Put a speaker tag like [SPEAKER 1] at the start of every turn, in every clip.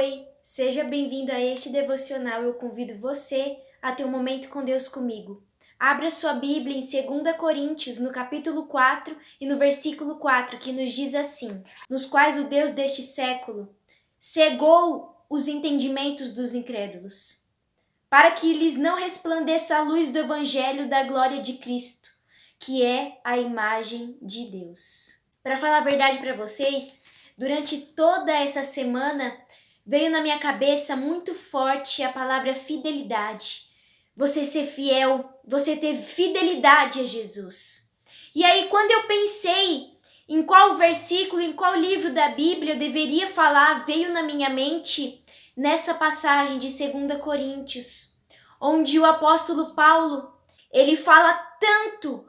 [SPEAKER 1] Oi, seja bem-vindo a este devocional. Eu convido você a ter um momento com Deus comigo. Abra sua Bíblia em 2 Coríntios, no capítulo 4 e no versículo 4, que nos diz assim: nos quais o Deus deste século cegou os entendimentos dos incrédulos, para que lhes não resplandeça a luz do evangelho da glória de Cristo, que é a imagem de Deus. Para falar a verdade para vocês, durante toda essa semana veio na minha cabeça muito forte a palavra fidelidade. Você ser fiel, você ter fidelidade a Jesus. E aí, quando eu pensei em qual versículo, em qual livro da Bíblia eu deveria falar, veio na minha mente nessa passagem de 2 Coríntios, onde o apóstolo Paulo, ele fala tanto,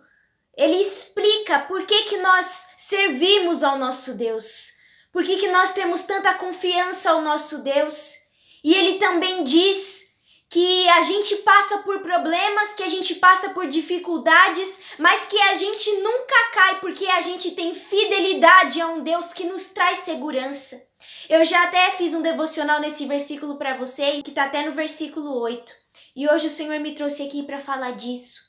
[SPEAKER 1] ele explica por que nós servimos ao nosso Deus. Por que nós temos tanta confiança ao nosso Deus? E ele também diz que a gente passa por problemas, que a gente passa por dificuldades, mas que a gente nunca cai porque a gente tem fidelidade a um Deus que nos traz segurança. Eu já até fiz um devocional nesse versículo para vocês, que está até no versículo 8. E hoje o Senhor me trouxe aqui para falar disso.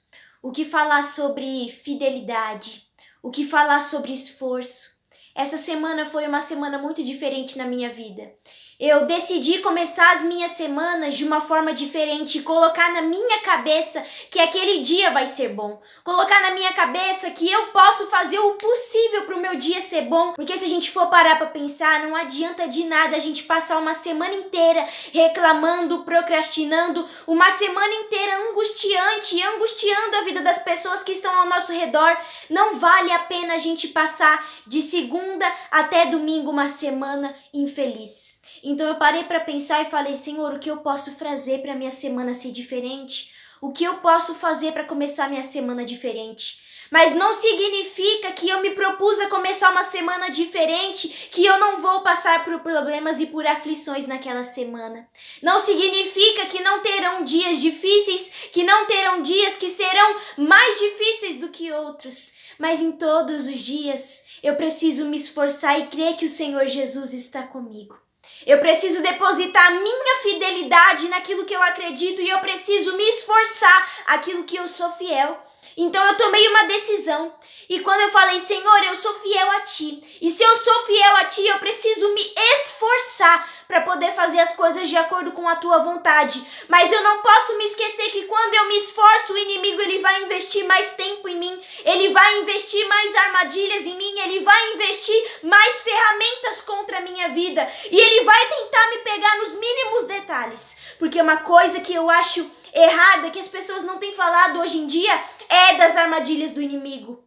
[SPEAKER 1] O que falar sobre fidelidade, o que falar sobre esforço. Essa semana foi uma semana muito diferente na minha vida. Eu decidi começar as minhas semanas de uma forma diferente e colocar na minha cabeça que aquele dia vai ser bom. Colocar na minha cabeça que eu posso fazer o possível para o meu dia ser bom. Porque se a gente for parar para pensar, não adianta de nada a gente passar uma semana inteira reclamando, procrastinando, uma semana inteira angustiante e angustiando a vida das pessoas que estão ao nosso redor. Não vale a pena a gente passar de segunda até domingo uma semana infeliz. Então eu parei para pensar e falei: Senhor, o que eu posso fazer para minha semana ser diferente? O que eu posso fazer para começar minha semana diferente? Mas não significa que eu me propus a começar uma semana diferente, que eu não vou passar por problemas e por aflições naquela semana. Não significa que não terão dias difíceis, que não terão dias que serão mais difíceis do que outros. Mas em todos os dias eu preciso me esforçar e crer que o Senhor Jesus está comigo. Eu preciso depositar minha fidelidade naquilo que eu acredito e eu preciso me esforçar aquilo que eu sou fiel. Então eu tomei uma decisão. E quando eu falei: Senhor, eu sou fiel a Ti. E se eu sou fiel a Ti, eu preciso me esforçar para poder fazer as coisas de acordo com a Tua vontade. Mas eu não posso me esquecer que quando eu me esforço, o inimigo ele vai investir mais tempo em mim. Ele vai investir mais armadilhas em mim. Ele vai investir mais ferramentas contra a minha vida. E ele vai tentar me pegar nos mínimos detalhes. Porque uma coisa que eu acho errada, que as pessoas não têm falado hoje em dia, é das armadilhas do inimigo.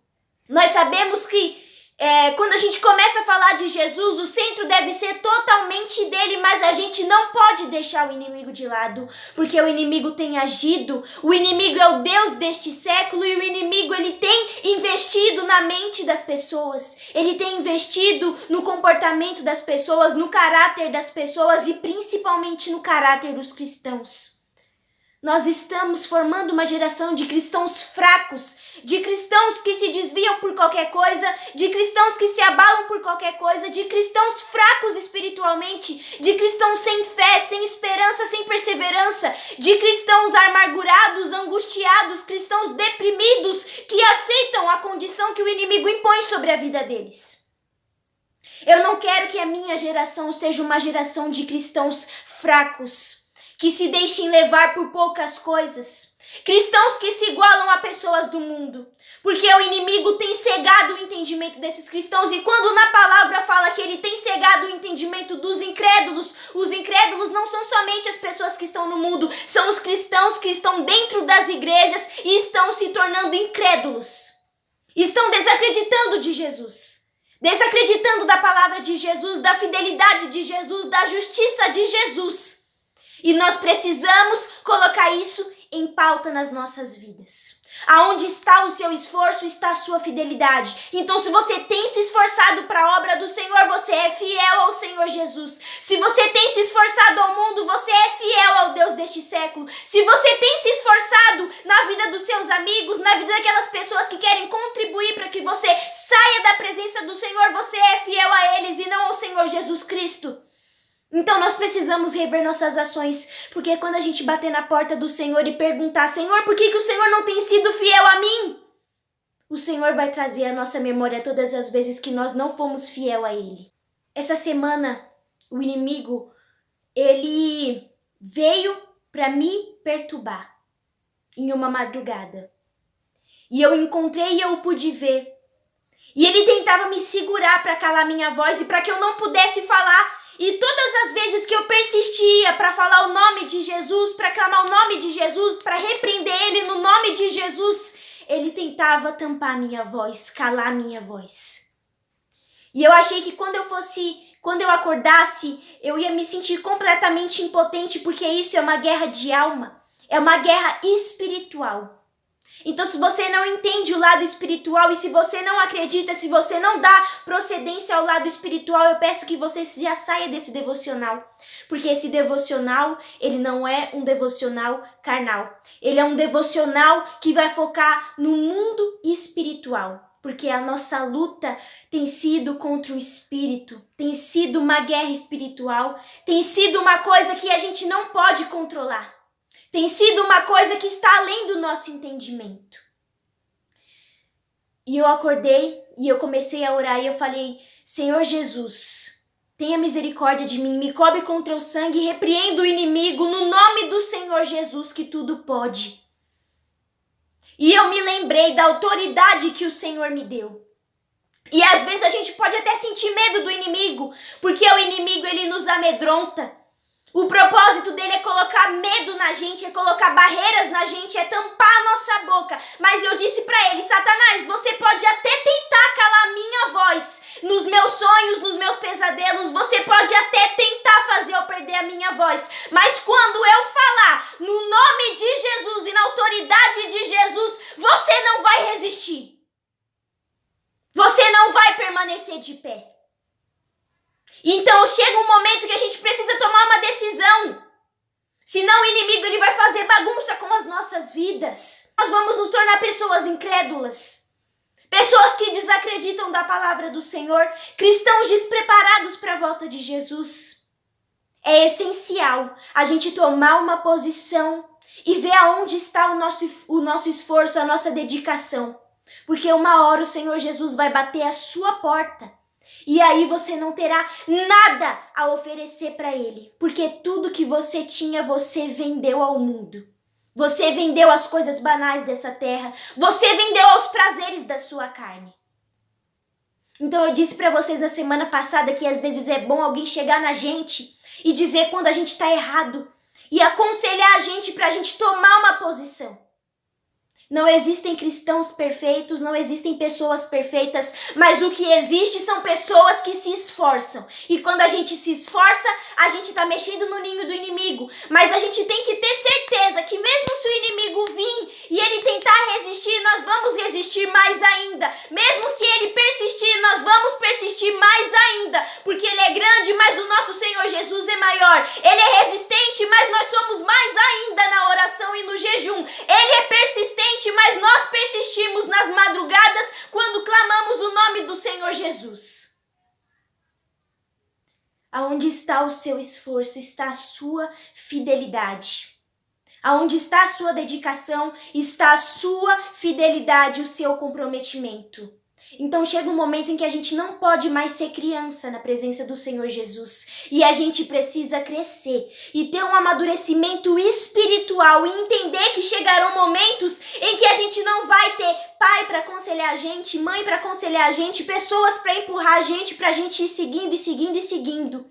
[SPEAKER 1] Nós sabemos que quando a gente começa a falar de Jesus, o centro deve ser totalmente dele, mas a gente não pode deixar o inimigo de lado, porque o inimigo tem agido, o inimigo é o Deus deste século e o inimigo ele tem investido na mente das pessoas, ele tem investido no comportamento das pessoas, no caráter das pessoas e principalmente no caráter dos cristãos. Nós estamos formando uma geração de cristãos fracos, de cristãos que se desviam por qualquer coisa, de cristãos que se abalam por qualquer coisa, de cristãos fracos espiritualmente, de cristãos sem fé, sem esperança, sem perseverança, de cristãos amargurados, angustiados, cristãos deprimidos que aceitam a condição que o inimigo impõe sobre a vida deles. Eu não quero que a minha geração seja uma geração de cristãos fracos, que se deixem levar por poucas coisas. Cristãos que se igualam a pessoas do mundo. Porque o inimigo tem cegado o entendimento desses cristãos. E quando na palavra fala que ele tem cegado o entendimento dos incrédulos, os incrédulos não são somente as pessoas que estão no mundo, são os cristãos que estão dentro das igrejas e estão se tornando incrédulos. Estão desacreditando de Jesus. Desacreditando da palavra de Jesus, da fidelidade de Jesus, da justiça de Jesus. E nós precisamos colocar isso em pauta nas nossas vidas. Aonde está o seu esforço, está a sua fidelidade. Então, se você tem se esforçado para a obra do Senhor, você é fiel ao Senhor Jesus. Se você tem se esforçado ao mundo, você é fiel ao Deus deste século. Se você tem se esforçado na vida dos seus amigos, na vida daquelas pessoas que querem contribuir para que você saia da presença do Senhor, você é fiel a eles e não ao Senhor Jesus Cristo. Então nós precisamos rever nossas ações, porque quando a gente bater na porta do Senhor e perguntar, Senhor, por que o Senhor não tem sido fiel a mim? O Senhor vai trazer à nossa memória todas as vezes que nós não fomos fiel a Ele. Essa semana, o inimigo, ele veio para me perturbar em uma madrugada. E eu encontrei e eu pude ver. E ele tentava me segurar para calar minha voz e para que eu não pudesse falar. E todas as vezes que eu persistia para falar o nome de Jesus, para clamar o nome de Jesus, para repreender ele no nome de Jesus, ele tentava tampar minha voz, calar minha voz. E eu achei que quando eu acordasse, eu ia me sentir completamente impotente, porque isso é uma guerra de alma, é uma guerra espiritual. Então, se você não entende o lado espiritual e se você não acredita, se você não dá procedência ao lado espiritual, eu peço que você já saia desse devocional. Porque esse devocional, ele não é um devocional carnal. Ele é um devocional que vai focar no mundo espiritual. Porque a nossa luta tem sido contra o espírito, tem sido uma guerra espiritual, tem sido uma coisa que a gente não pode controlar. Tem sido uma coisa que está além do nosso entendimento. E eu acordei e eu comecei a orar e eu falei, Senhor Jesus, tenha misericórdia de mim, me cobre com teu sangue e repreenda o inimigo no nome do Senhor Jesus que tudo pode. E eu me lembrei da autoridade que o Senhor me deu. E às vezes a gente pode até sentir medo do inimigo, porque o inimigo ele nos amedronta. O propósito dele é colocar medo na gente, é colocar barreiras na gente, é tampar a nossa boca. Mas eu disse pra ele, Satanás, você pode até tentar calar a minha voz nos meus sonhos, nos meus pesadelos, você pode até tentar fazer eu perder a minha voz. Mas quando eu falar no nome de Jesus e na autoridade de Jesus, você não vai resistir. Você não vai permanecer de pé. Então chega um momento que a gente precisa tomar uma decisão. Senão o inimigo ele vai fazer bagunça com as nossas vidas. Nós vamos nos tornar pessoas incrédulas. Pessoas que desacreditam da palavra do Senhor. Cristãos despreparados para a volta de Jesus. É essencial a gente tomar uma posição e ver aonde está o nosso esforço, a nossa dedicação. Porque uma hora o Senhor Jesus vai bater a sua porta. E aí você não terá nada a oferecer para ele. Porque tudo que você tinha, você vendeu ao mundo. Você vendeu as coisas banais dessa terra. Você vendeu aos prazeres da sua carne. Então eu disse para vocês na semana passada que às vezes é bom alguém chegar na gente e dizer quando a gente está errado. E aconselhar a gente para a gente tomar uma posição. Não existem cristãos perfeitos, não existem pessoas perfeitas, mas o que existe são pessoas que se esforçam. E quando a gente se esforça, a gente está mexendo no ninho do inimigo. Mas a gente tem que ter certeza que mesmo se o inimigo vir e ele tentar resistir, nós vamos resistir mais ainda. Mesmo se ele persistir, nós vamos persistir mais ainda. Porque ele é grande, mas o nosso Senhor Jesus é maior. Ele é resistente, mas nós somos mais ainda na oração e no jejum. Ele é persistente, mas nós persistimos nas madrugadas quando clamamos o nome do Senhor Jesus. Aonde está o seu esforço, está a sua fidelidade. Aonde está a sua dedicação, está a sua fidelidade, o seu comprometimento. Então chega um momento em que a gente não pode mais ser criança na presença do Senhor Jesus. E a gente precisa crescer e ter um amadurecimento espiritual e entender que chegarão momentos em que a gente não vai ter pai para aconselhar a gente, mãe para aconselhar a gente, pessoas para empurrar a gente para a gente ir seguindo e seguindo e seguindo.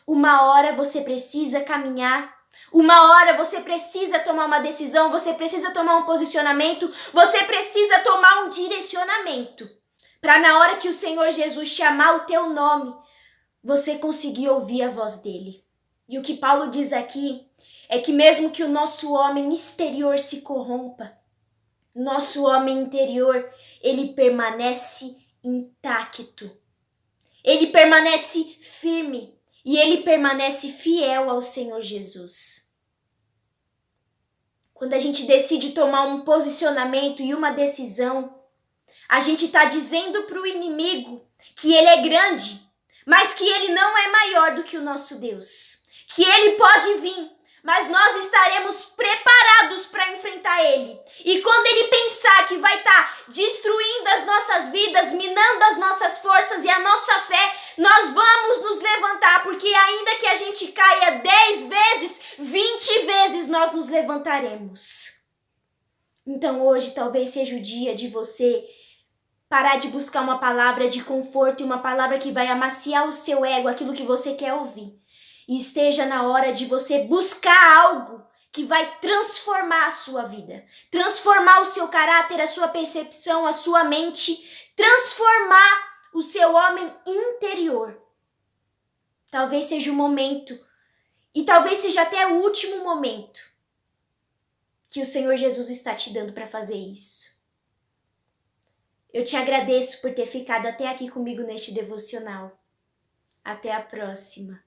[SPEAKER 1] Uma hora você precisa caminhar. Uma hora você precisa tomar uma decisão, você precisa tomar um posicionamento, você precisa tomar um direcionamento. Para na hora que o Senhor Jesus chamar o teu nome, você conseguir ouvir a voz dele. E o que Paulo diz aqui é que mesmo que o nosso homem exterior se corrompa, nosso homem interior, ele permanece intacto. Ele permanece firme e ele permanece fiel ao Senhor Jesus. Quando a gente decide tomar um posicionamento e uma decisão, a gente está dizendo para o inimigo que ele é grande, mas que ele não é maior do que o nosso Deus. Que ele pode vir, mas nós estaremos preparados para enfrentar ele. E quando ele pensar que vai estar destruindo as nossas vidas, minando as nossas forças e a nossa fé, nós vamos nos levantar, porque ainda que a gente caia 10 vezes, 20 vezes nós nos levantaremos. Então hoje talvez seja o dia de você parar de buscar uma palavra de conforto e uma palavra que vai amaciar o seu ego, aquilo que você quer ouvir. E esteja na hora de você buscar algo que vai transformar a sua vida, transformar o seu caráter, a sua percepção, a sua mente, transformar o seu homem interior. Talvez seja o momento, e talvez seja até o último momento, que o Senhor Jesus está te dando para fazer isso. Eu te agradeço por ter ficado até aqui comigo neste devocional. Até a próxima.